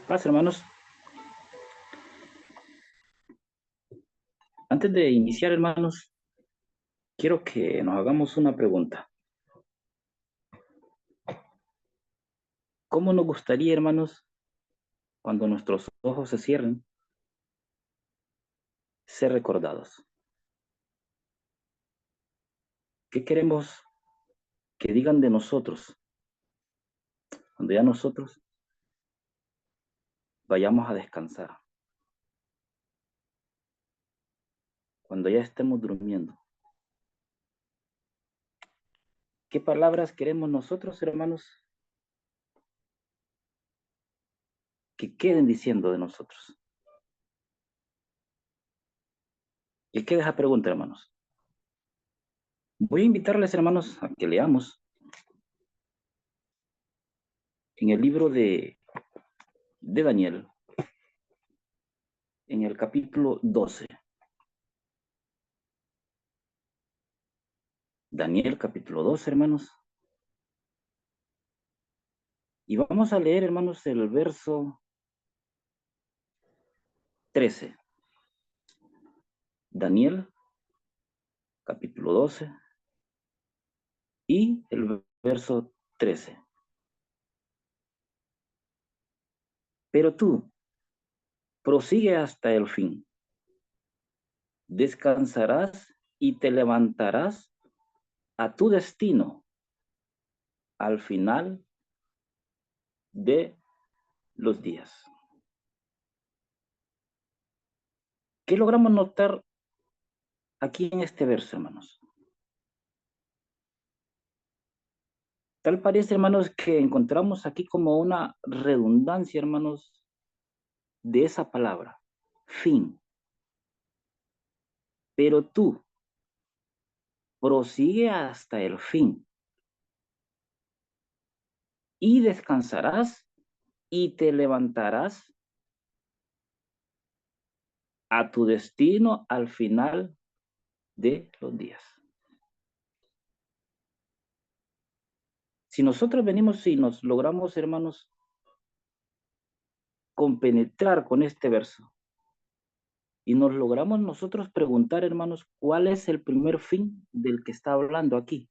Paz, hermanos. Antes de iniciar, hermanos, quiero que nos hagamos una pregunta. ¿Cómo nos gustaría, hermanos, cuando nuestros ojos se cierren, ser recordados? ¿Qué queremos que digan de nosotros cuando ya nosotros vayamos a descansar? Cuando ya estemos durmiendo. ¿Qué palabras queremos nosotros, hermanos, que queden diciendo de nosotros? Y queda esa pregunta, hermanos. Voy a invitarles, hermanos, a que leamos en el libro de Daniel, en el capítulo 12. Daniel, capítulo 12, hermanos. Y vamos a leer, hermanos, el verso 13. Daniel, capítulo 12, y el verso 13. Pero tú, prosigue hasta el fin. Descansarás y te levantarás a tu destino al final de los días. ¿Qué logramos notar aquí en este verso, hermanos? Tal parece, hermanos, que encontramos aquí como una redundancia, hermanos, de esa palabra, fin. Pero tú, prosigue hasta el fin y descansarás y te levantarás a tu destino al final de los días. Si nosotros venimos y nos logramos, hermanos, compenetrar con este verso y nos logramos nosotros preguntar, hermanos, ¿cuál es el primer fin del que está hablando aquí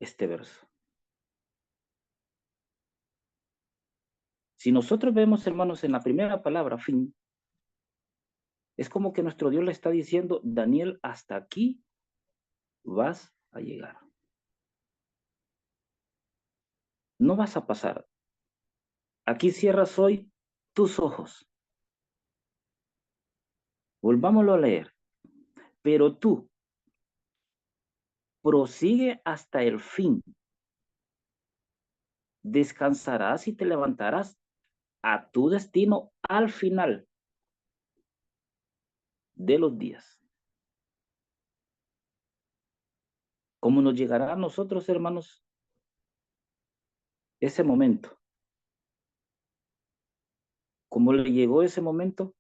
este verso? Si nosotros vemos, hermanos, en la primera palabra, fin, es como que nuestro Dios le está diciendo, Daniel, hasta aquí vas a llegar. No vas a pasar. Aquí cierras hoy tus ojos. Volvámoslo a leer. Pero tú prosigue hasta el fin. Descansarás y te levantarás a tu destino al final de los días. ¿Cómo nos llegará a nosotros, hermanos, ese momento? ¿Cómo le llegó ese momento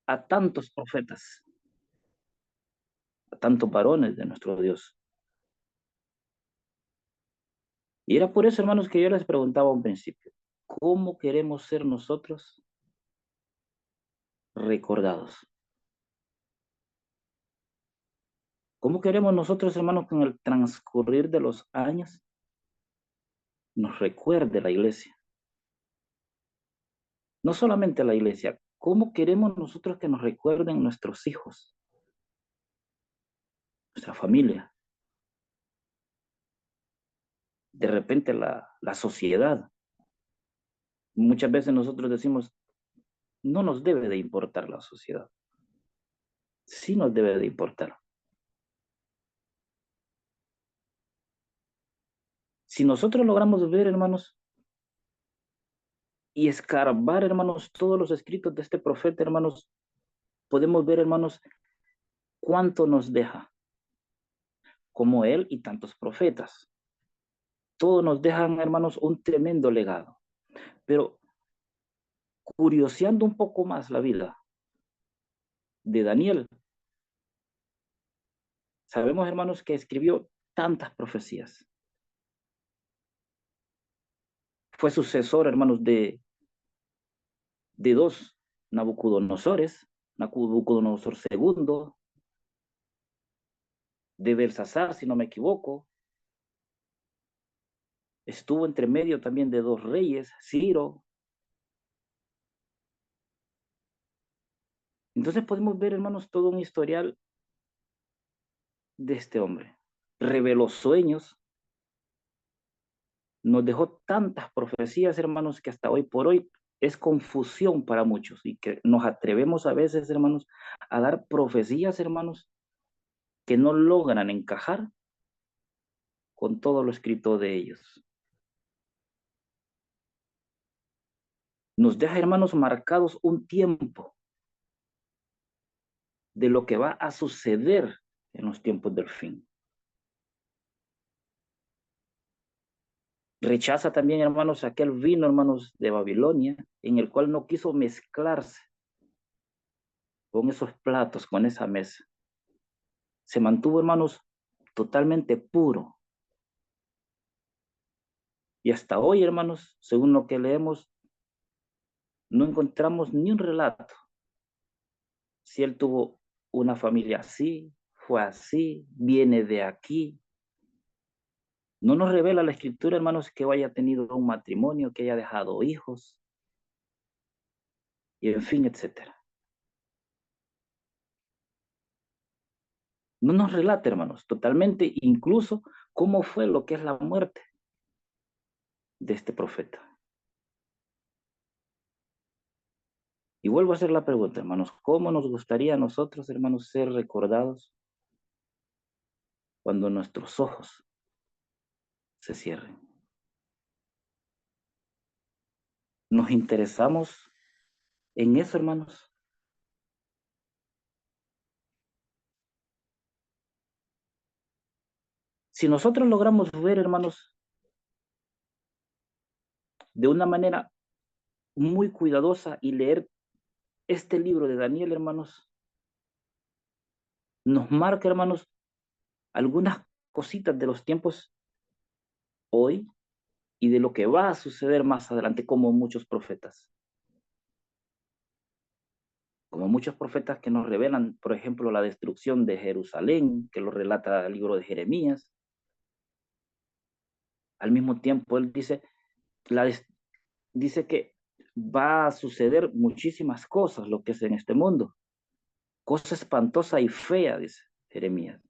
a tantos profetas, a tantos varones de nuestro Dios? Y era por eso, hermanos, que yo les preguntaba a un principio, ¿cómo queremos ser nosotros recordados? ¿Cómo queremos nosotros, hermanos, con el transcurrir de los años nos recuerde la iglesia? No solamente la iglesia, ¿cómo queremos nosotros que nos recuerden nuestros hijos, nuestra familia? De repente la sociedad. Muchas veces nosotros decimos, no nos debe de importar la sociedad. Sí nos debe de importar. Si nosotros logramos ver, hermanos, y escarbar, hermanos, todos los escritos de este profeta, hermanos, podemos ver, hermanos, cuánto nos deja, como él y tantos profetas. Todos nos dejan, hermanos, un tremendo legado. Pero curioseando un poco más la vida de Daniel, sabemos, hermanos, que escribió tantas profecías. fue sucesor, hermanos, de dos Nabucodonosores, Nabucodonosor segundo, de Belsasar, si no me equivoco. Estuvo entre medio también de dos reyes, Ciro. Entonces podemos ver, hermanos, todo un historial de este hombre. Reveló sueños, nos dejó tantas profecías, hermanos, que hasta hoy por hoy es confusión para muchos y que nos atrevemos a veces, hermanos, a dar profecías, hermanos, que no logran encajar con todo lo escrito de ellos. Nos deja, hermanos, marcados un tiempo de lo que va a suceder en los tiempos del fin. Rechaza también, hermanos, aquel vino, hermanos, de Babilonia, en el cual no quiso mezclarse con esos platos, con esa mesa. Se mantuvo, hermanos, totalmente puro. Y hasta hoy, hermanos, según lo que leemos, no encontramos ni un relato. Si él tuvo una familia así, fue así, viene de aquí. No nos revela la escritura, hermanos, que haya tenido un matrimonio, que haya dejado hijos, y en fin, etcétera. No nos relata, hermanos, totalmente, incluso cómo fue lo que es la muerte de este profeta. Y vuelvo a hacer la pregunta, hermanos, ¿cómo nos gustaría a nosotros, hermanos, ser recordados cuando nuestros ojos se cierren? ¿Nos interesamos en eso, hermanos? Si nosotros logramos ver, hermanos, de una manera muy cuidadosa y leer este libro de Daniel, hermanos, nos marca, hermanos, algunas cositas de los tiempos hoy y de lo que va a suceder más adelante, como muchos profetas. Como muchos profetas que nos revelan, por ejemplo, la destrucción de Jerusalén, que lo relata el libro de Jeremías. Al mismo tiempo, él dice, dice que va a suceder muchísimas cosas, lo que es en este mundo. Cosa espantosa y fea, dice Jeremías.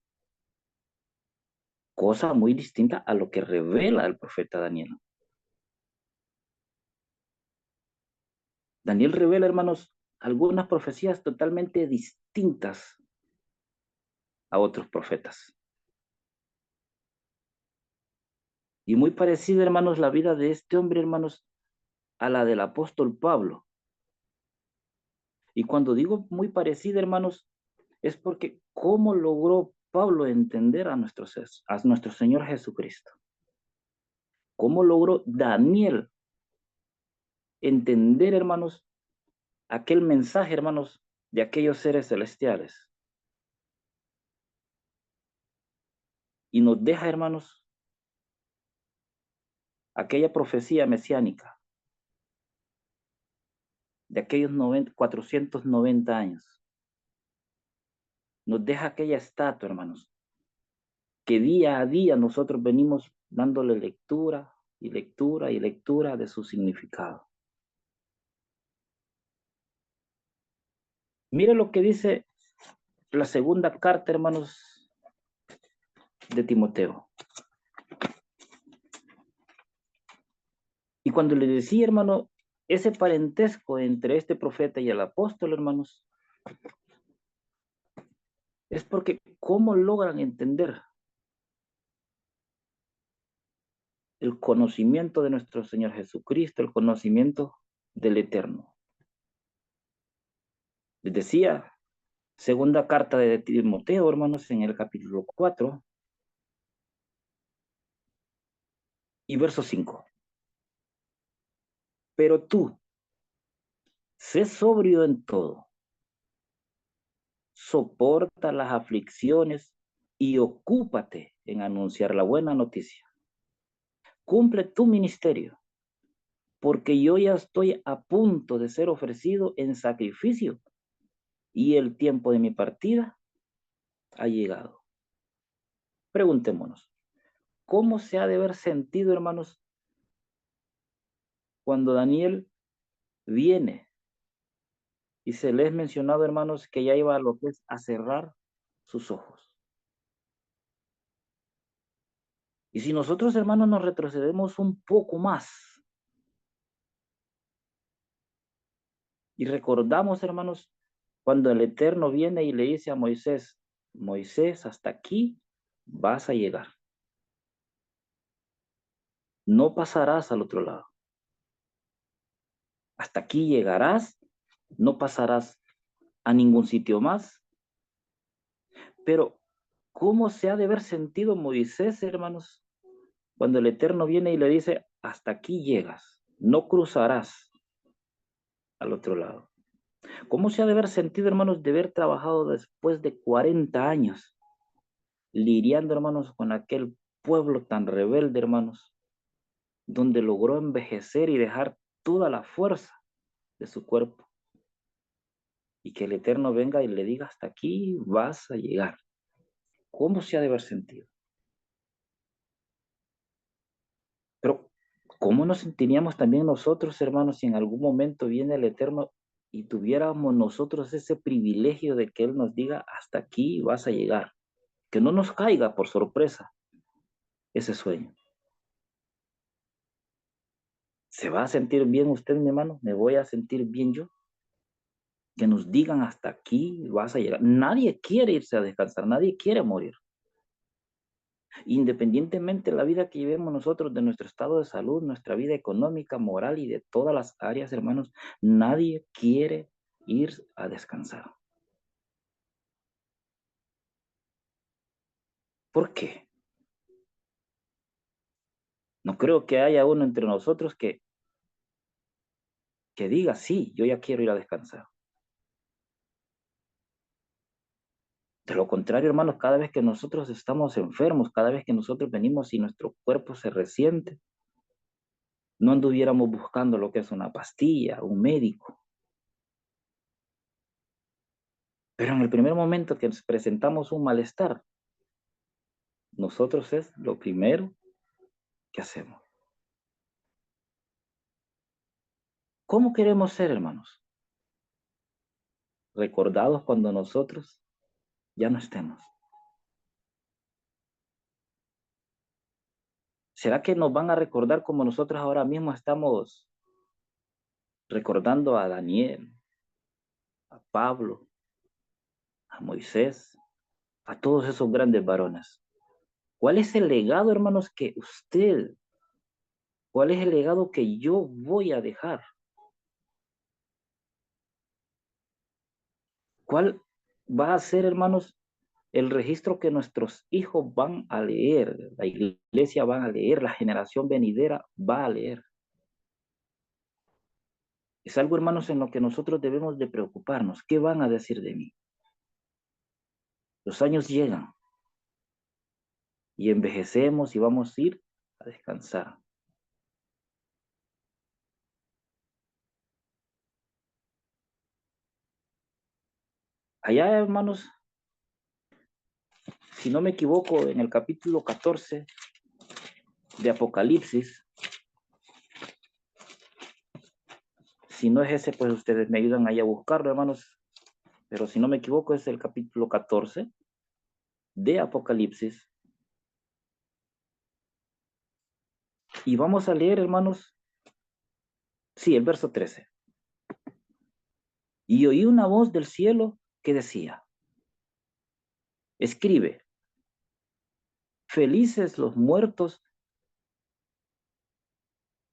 Cosa muy distinta a lo que revela el profeta Daniel. Daniel revela, hermanos, algunas profecías totalmente distintas a otros profetas. Y muy parecida, hermanos, la vida de este hombre, hermanos, a la del apóstol Pablo. Y cuando digo muy parecida, hermanos, es porque cómo logró Pablo entender a nuestro Señor Jesucristo. Cómo logró Daniel entender, hermanos, aquel mensaje, hermanos, de aquellos seres celestiales. Y nos deja, hermanos, aquella profecía mesiánica de aquellos 490 años. Nos deja aquella estatua, hermanos, que día a día nosotros venimos dándole lectura y lectura y lectura de su significado. Mire lo que dice la segunda carta, hermanos, de Timoteo. Y cuando le decía, hermano, ese parentesco entre este profeta y el apóstol, hermanos, es porque cómo logran entender el conocimiento de nuestro Señor Jesucristo, el conocimiento del Eterno. Les decía, segunda carta de Timoteo, hermanos, en el capítulo 4 y verso 5. Pero tú, sé sobrio en todo, soporta las aflicciones y ocúpate en anunciar la buena noticia. Cumple tu ministerio porque yo ya estoy a punto de ser ofrecido en sacrificio y el tiempo de mi partida ha llegado. Preguntémonos, ¿cómo se ha de haber sentido, hermanos, cuando Daniel viene y se les mencionado, hermanos, que ya iba a lo que es a cerrar sus ojos? Y si nosotros, hermanos, nos retrocedemos un poco más y recordamos, hermanos, cuando el Eterno viene y le dice a Moisés, Moisés, hasta aquí vas a llegar. No pasarás al otro lado. Hasta aquí llegarás, no pasarás a ningún sitio más. Pero, ¿cómo se ha de haber sentido Moisés, hermanos, cuando el Eterno viene y le dice, hasta aquí llegas, no cruzarás al otro lado? ¿Cómo se ha de haber sentido, hermanos, de haber trabajado después de 40 años, lidiando, hermanos, con aquel pueblo tan rebelde, hermanos, donde logró envejecer y dejar toda la fuerza de su cuerpo? Y que el Eterno venga y le diga, hasta aquí vas a llegar. ¿Cómo se ha de haber sentido? Pero, ¿cómo nos sentiríamos también nosotros, hermanos, si en algún momento viene el Eterno y tuviéramos nosotros ese privilegio de que Él nos diga, hasta aquí vas a llegar? Que no nos caiga por sorpresa ese sueño. ¿Se va a sentir bien usted, mi hermano? ¿Me voy a sentir bien yo? Que nos digan, hasta aquí vas a llegar. Nadie quiere irse a descansar, nadie quiere morir. Independientemente de la vida que llevemos nosotros, de nuestro estado de salud, nuestra vida económica, moral y de todas las áreas, hermanos, nadie quiere ir a descansar. ¿Por qué? No creo que haya uno entre nosotros que diga, sí, yo ya quiero ir a descansar. De lo contrario, hermanos, cada vez que nosotros estamos enfermos, cada vez que nosotros venimos y nuestro cuerpo se resiente, no anduviéramos buscando lo que es una pastilla, un médico. Pero en el primer momento que nos presentamos un malestar, nosotros es lo primero que hacemos. ¿Cómo queremos ser, hermanos? Recordados cuando nosotros ya no estemos. ¿Será que nos van a recordar como nosotros ahora mismo estamos recordando a Daniel, a Pablo, a Moisés, a todos esos grandes varones? ¿Cuál es el legado, hermanos, que usted, cuál es el legado que yo voy a dejar? ¿Cuál va a ser, hermanos, el registro que nuestros hijos van a leer, la iglesia va a leer, la generación venidera va a leer? Es algo, hermanos, en lo que nosotros debemos de preocuparnos. ¿Qué van a decir de mí? Los años llegan y envejecemos y vamos a ir a descansar. Allá, hermanos, si no me equivoco, en el capítulo 14 de Apocalipsis, si no es ese, pues ustedes me ayudan ahí a buscarlo, hermanos, pero si no me equivoco es el capítulo 14 de Apocalipsis. Y vamos a leer, hermanos, sí, el verso 13. Y oí una voz del cielo que decía, escribe, felices los muertos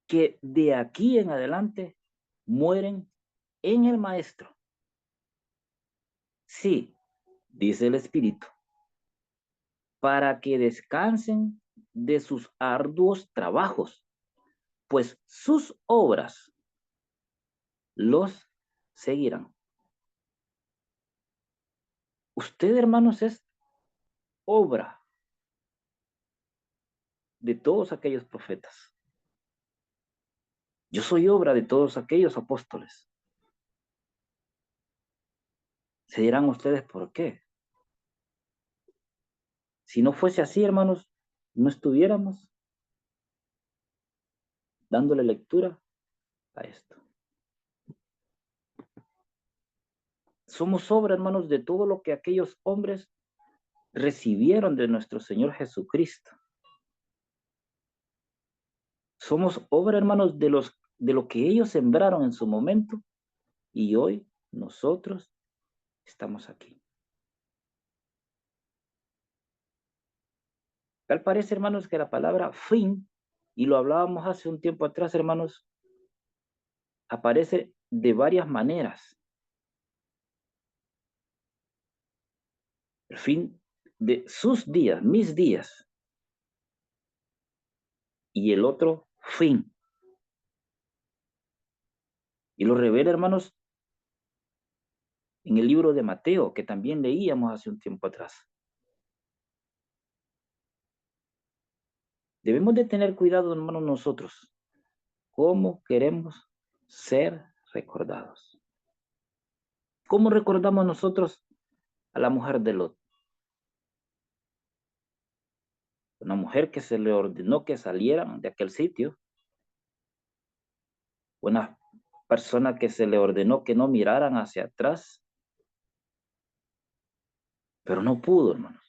que de aquí en adelante mueren en el Maestro. Sí, dice el Espíritu, para que descansen de sus arduos trabajos, pues sus obras los seguirán. Usted, hermanos, es obra de todos aquellos profetas. Yo soy obra de todos aquellos apóstoles. Se dirán ustedes por qué. Si no fuese así, hermanos, no estuviéramos dándole lectura a esto. Somos obra, hermanos, de todo lo que aquellos hombres recibieron de nuestro Señor Jesucristo. Somos obra, hermanos, de lo que ellos sembraron en su momento y hoy nosotros estamos aquí. Tal parece, hermanos, que la palabra fin, y lo hablábamos hace un tiempo atrás, hermanos, aparece de varias maneras. El fin de sus días, mis días, y el otro fin. Y lo revela, hermanos, en el libro de Mateo, que también leíamos hace un tiempo atrás. Debemos de tener cuidado, hermanos, nosotros, cómo queremos ser recordados. ¿Cómo recordamos nosotros a la mujer de Lot? Una mujer que se le ordenó que salieran de aquel sitio. Una persona que se le ordenó que no miraran hacia atrás. Pero no pudo, hermanos.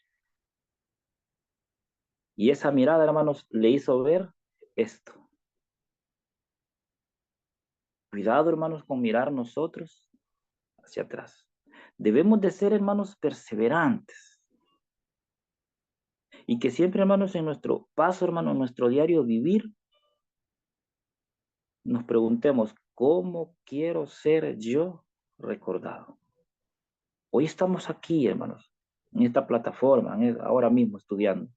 Y esa mirada, hermanos, le hizo ver esto. Cuidado, hermanos, con mirar nosotros hacia atrás. Debemos de ser, hermanos, perseverantes. Y que siempre, hermanos, en nuestro paso, hermanos, en nuestro diario vivir, nos preguntemos, ¿cómo quiero ser yo recordado? Hoy estamos aquí, hermanos, en esta plataforma, ahora mismo estudiando.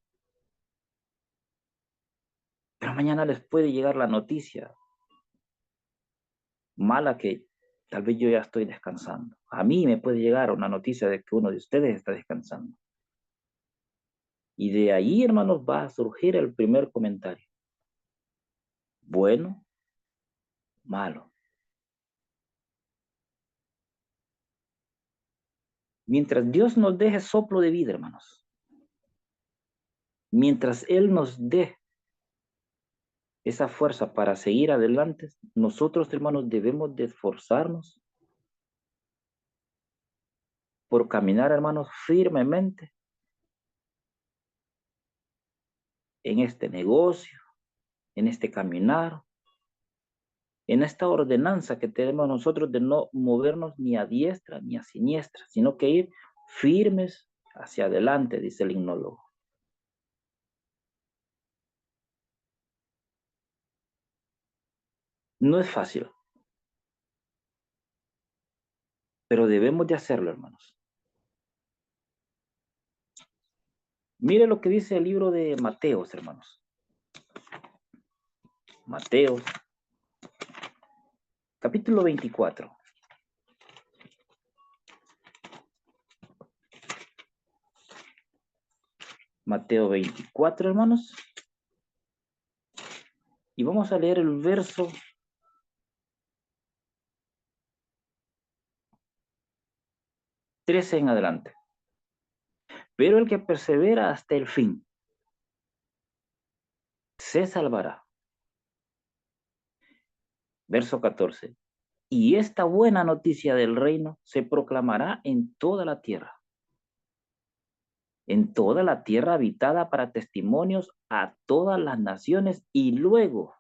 Pero mañana les puede llegar la noticia mala que tal vez yo ya estoy descansando. A mí me puede llegar una noticia de que uno de ustedes está descansando. Y de ahí, hermanos, va a surgir el primer comentario. Bueno, malo. Mientras Dios nos deje soplo de vida, hermanos, mientras Él nos dé esa fuerza para seguir adelante, nosotros, hermanos, debemos de esforzarnos por caminar, hermanos, firmemente en este negocio, en este caminar, en esta ordenanza que tenemos nosotros de no movernos ni a diestra ni a siniestra, sino que ir firmes hacia adelante, dice el himnólogo. No es fácil, pero debemos de hacerlo, hermanos. Mire lo que dice el libro de Mateos, hermanos. Mateos, capítulo 24. Mateo 24, hermanos. Y vamos a leer el verso 13 en adelante. Pero el que persevera hasta el fin, se salvará. Verso 14. Y esta buena noticia del reino se proclamará en toda la tierra habitada para testimonios a todas las naciones, y luego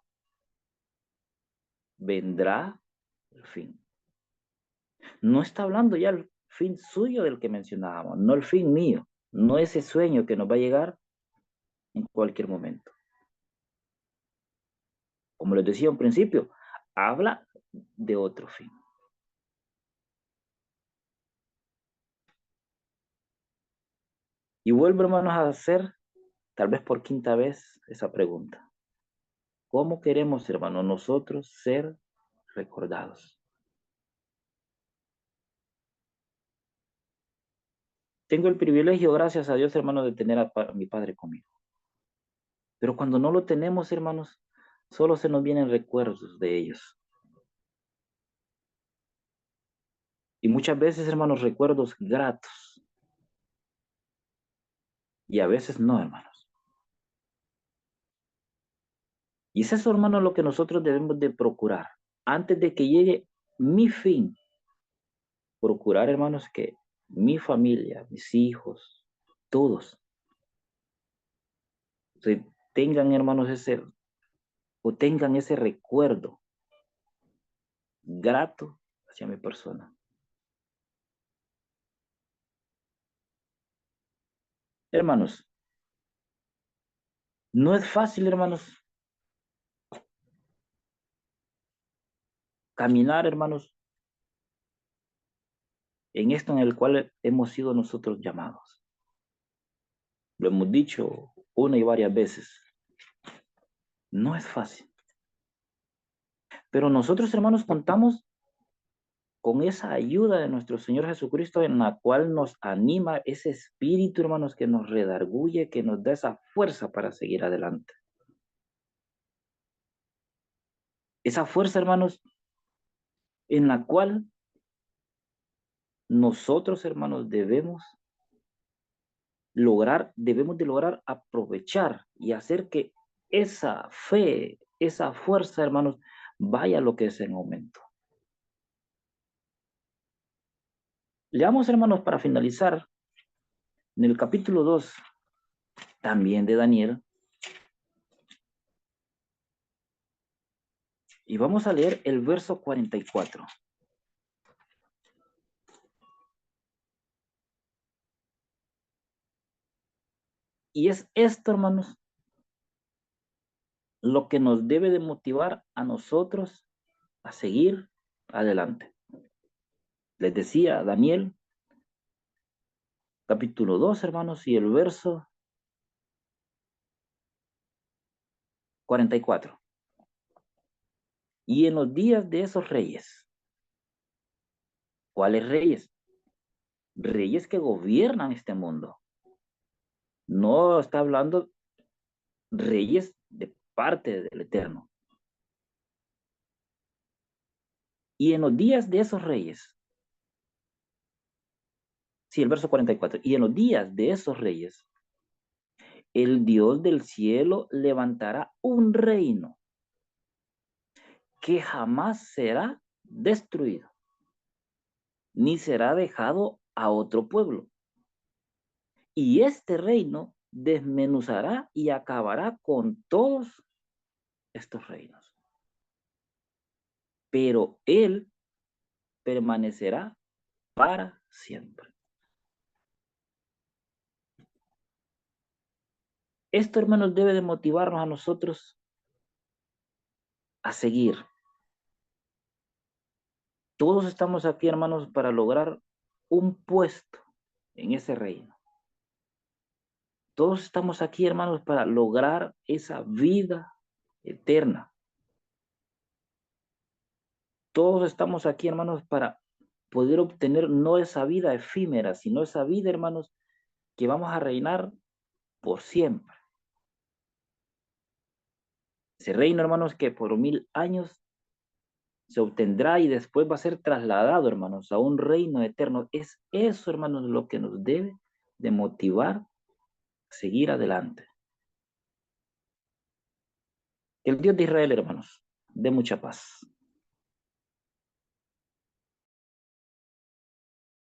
vendrá el fin. No está hablando ya el fin suyo del que mencionábamos, no el fin mío, no ese sueño que nos va a llegar en cualquier momento. Como les decía al principio, habla de otro fin. Y vuelvo, hermanos, a hacer, tal vez por quinta vez, esa pregunta. ¿Cómo queremos, hermanos, nosotros ser recordados? Tengo el privilegio, gracias a Dios, hermanos, de tener a mi padre conmigo. Pero cuando no lo tenemos, hermanos, Solo se nos vienen recuerdos de ellos. Y muchas veces, hermanos, recuerdos gratos. Y a veces no, hermanos. Y es eso, hermanos, lo que nosotros debemos de procurar. Antes de que llegue mi fin, procurar, hermanos, que mi familia, mis hijos, todos, tengan, hermanos, tengan ese recuerdo grato hacia mi persona. Hermanos, no es fácil, hermanos, caminar, hermanos, en esto en el cual hemos sido nosotros llamados. Lo hemos dicho una y varias veces. No es fácil. Pero nosotros, hermanos, contamos con esa ayuda de nuestro Señor Jesucristo en la cual nos anima ese espíritu, hermanos, que nos redarguye, que nos da esa fuerza para seguir adelante. Esa fuerza, hermanos, en la cual nosotros, hermanos, debemos de lograr aprovechar y hacer que esa fe, esa fuerza, hermanos, vaya a lo que es en aumento. Leamos, hermanos, para finalizar, en el capítulo 2, también de Daniel, y vamos a leer el verso 44. Y es esto, hermanos, lo que nos debe de motivar a nosotros a seguir adelante. Les decía Daniel, capítulo 2, hermanos, y el verso 44. Y en los días de esos reyes, ¿cuáles reyes? Reyes que gobiernan este mundo. No está hablando reyes de parte del Eterno. Y en los días de esos reyes, sí, el verso 44, y en los días de esos reyes, el Dios del cielo levantará un reino que jamás será destruido, ni será dejado a otro pueblo. Y este reino desmenuzará y acabará con todos estos reinos. Pero él permanecerá para siempre. Esto, hermanos, debe de motivarnos a nosotros a seguir. Todos estamos aquí, hermanos, para lograr un puesto en ese reino. Todos estamos aquí, hermanos, para lograr esa vida eterna. Todos estamos aquí, hermanos, para poder obtener no esa vida efímera, sino esa vida, hermanos, que vamos a reinar por siempre. Ese reino, hermanos, que por 1000 años se obtendrá y después va a ser trasladado, hermanos, a un reino eterno. Es eso, hermanos, lo que nos debe de motivar a seguir adelante. Que el Dios de Israel, hermanos, dé mucha paz.